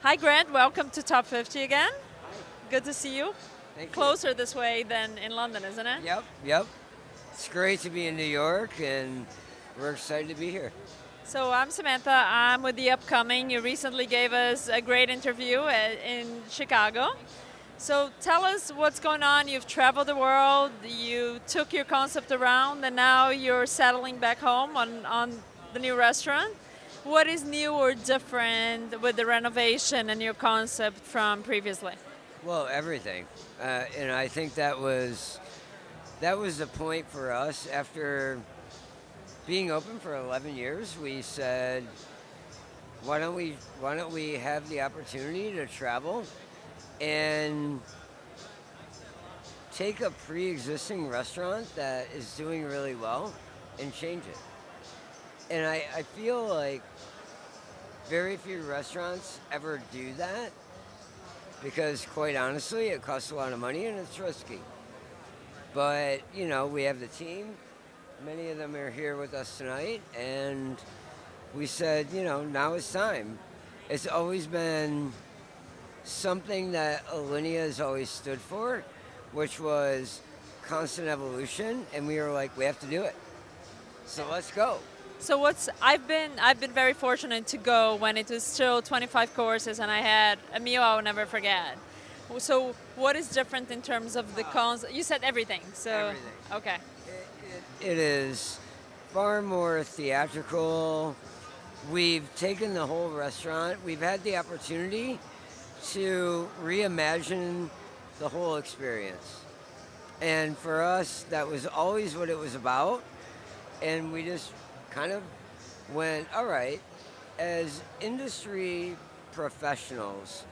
Hi, Grant. Welcome to Top 50 again. Hi. Good to see you. Thank you. Closer this way than in London, isn't it? Yep. It's great to be in New York, and we're excited to be here. So I'm Samantha. I'm with the upcoming. You recently gave us a great interview in Chicago. So tell us what's going on. You've traveled the world. You took your concept around, and now you're settling back home on the new restaurant. What is new or different with the renovation and your concept from previously? Well, everything, and I think that was the point for us. After being open for 11 years, we said, why don't we have the opportunity to travel and take a pre-existing restaurant that is doing really well and change it. And I feel like very few restaurants ever do that because, quite honestly, it costs a lot of money and it's risky. But, we have the team. Many of them are here with us tonight. And we said, now it's time. It's always been something that Alinea has always stood for, which was constant evolution. And we were like, we have to do it. So let's go. So I've been very fortunate to go when it was still 25 courses and I had a meal I will never forget. So what is different in terms of the cons? You said everything. So Everything. okay. It is far more theatrical. We've taken the whole restaurant. We've had the opportunity to reimagine the whole experience. And for us, that was always what it was about. And we just kind of went, all right, as industry professionals,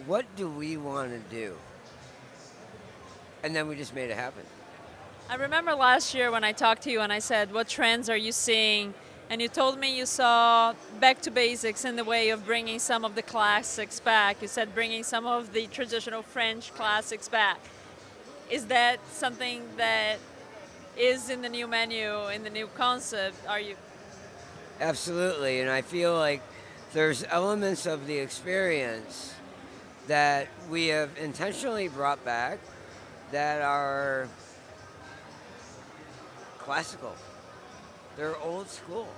what do we want to do? And then we just made it happen. I remember last year when I talked to you and I said, "What trends are you seeing?" And you told me you saw back to basics in the way of bringing some of the classics back. You said bringing some of the traditional French classics back. Is that something that is in the new menu, in the new concept? Are you? Absolutely. And I feel like there's elements of the experience that we have intentionally brought back that are classical. They're old school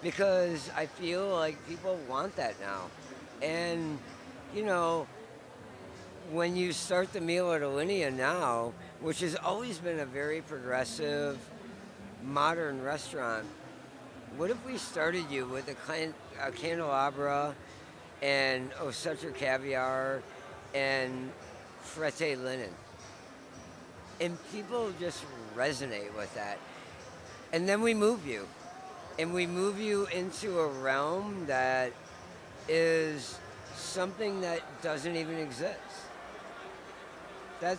because I feel like people want that now. And, you know, when you start the meal at Alinea now, which has always been a very progressive, modern restaurant, what if we started you with a candelabra and Osseter caviar and frette linen? And people just resonate with that. And then we move you. And we move you into a realm that is something that doesn't even exist. That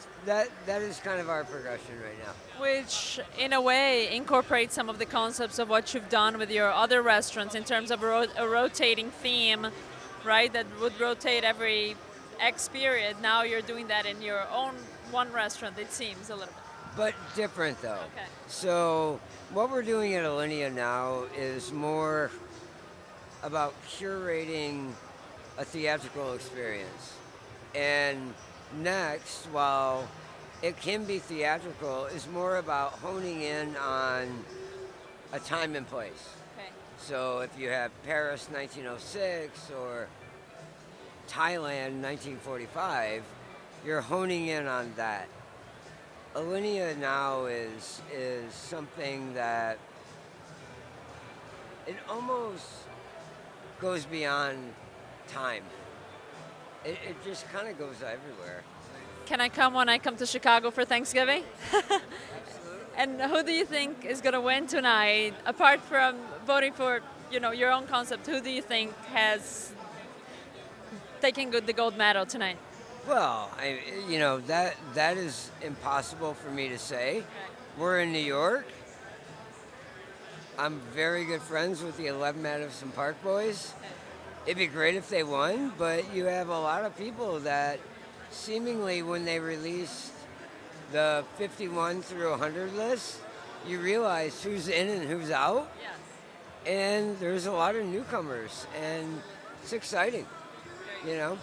is kind of our progression right now. Which, in a way, incorporates some of the concepts of what you've done with your other restaurants in terms of a rotating theme, right? That would rotate every X period. Now you're doing that in your own one restaurant, it seems a little bit. But different though. Okay. So what we're doing at Alinea now is more about curating a theatrical experience. And next, while it can be theatrical, is more about honing in on a time and place. Okay. So if you have Paris 1906 or Thailand 1945, you're honing in on that. Alinea now is something that it almost goes beyond time. It just kind of goes everywhere. Can I come when I come to Chicago for Thanksgiving? Absolutely. And who do you think is going to win tonight? Apart from voting for, your own concept, who do you think has taken the gold medal tonight? Well, that is impossible for me to say. We're in New York. I'm very good friends with the 11 Madison Park boys. It'd be great if they won, but you have a lot of people that seemingly when they released the 51 through 100 list, you realize who's in and who's out. Yes. And there's a lot of newcomers, and it's exciting. Very you know?